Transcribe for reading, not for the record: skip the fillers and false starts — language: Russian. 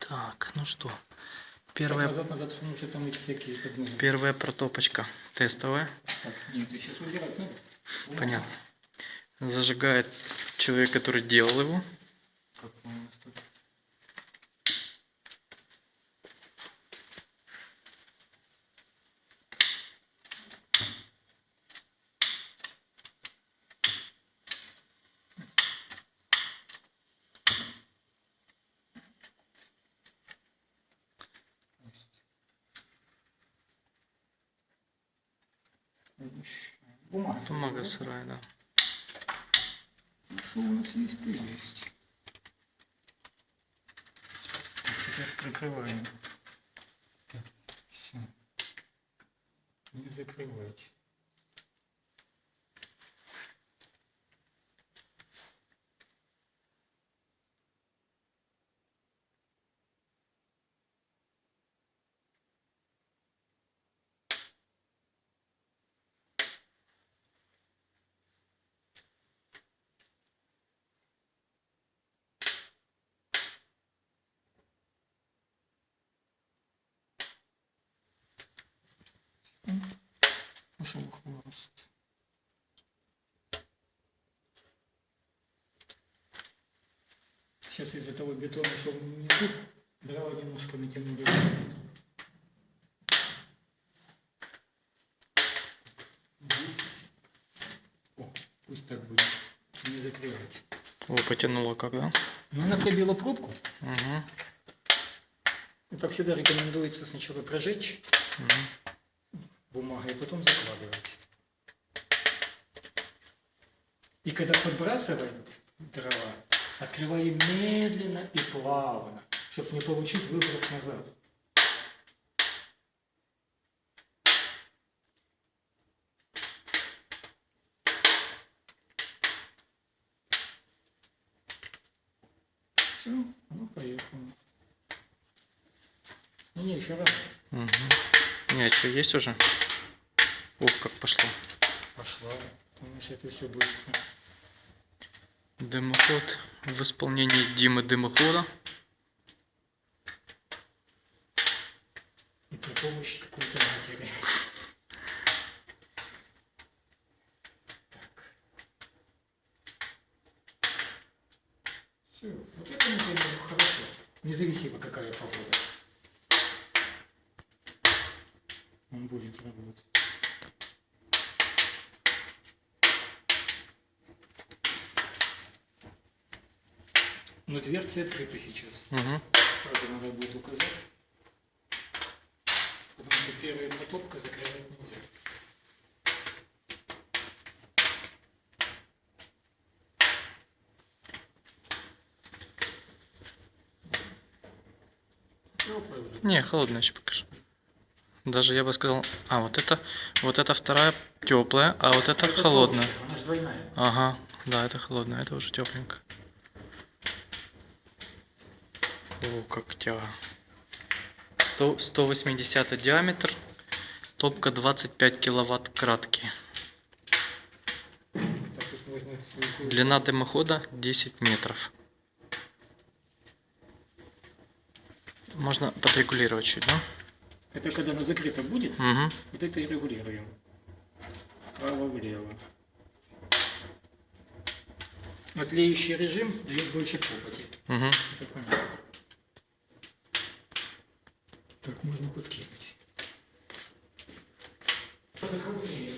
Так, ну что, Так, назад, потому что там эти всякие подвижки. первая протопочка тестовая. Так, нет, ты сейчас убирать надо. Понятно. Зажигает человек, который делал его. Как у нас тут? Бумага. Бумага сырая, да. Что у нас есть, то есть. Теперь прикрываем. Так, все. Не закрывайте. Пошел хвост. Сейчас из-за того бетона, что внизу, дрова немножко натянули. Здесь. О, пусть так будет. Не закрывать. О, потянуло когда? Ну, она пробила пробку. Угу. И, как всегда, рекомендуется сначала прожечь бумагой, а потом закладывать. И когда подбрасываем дрова, открываем медленно и плавно, чтобы не получить выброс назад. Все, ну поехали. Не, еще раз. Угу. Не, а что, есть уже? Ух, как пошло. Пошла. Потому что это все быстро. Дымоход в исполнении Димы Дымохода. И при помощи какой-то матери. Так. Все. Вот это, например, хорошо. Независимо, какая погода. Он будет работать. Но дверцы открыты сейчас. Угу. Сразу надо будет указать. Потому что первая потопка закрывать нельзя. Не, холодная еще покажи. Даже я бы сказал, вот это вторая теплая, а вот это холодная. Толще, она же двойная. Ага, да, это холодная, это уже тепленько. О, как тяга. 180 диаметр, топка 25 киловатт кратки. Длина дымохода 10 метров. Можно подрегулировать чуть, да? Это когда она закрыта будет, Угу. вот это и регулируем. Право-влево. А тлеющий режим дает больше копоти. Угу. Это понятно. Так можно подкинуть. Что-то крупнее.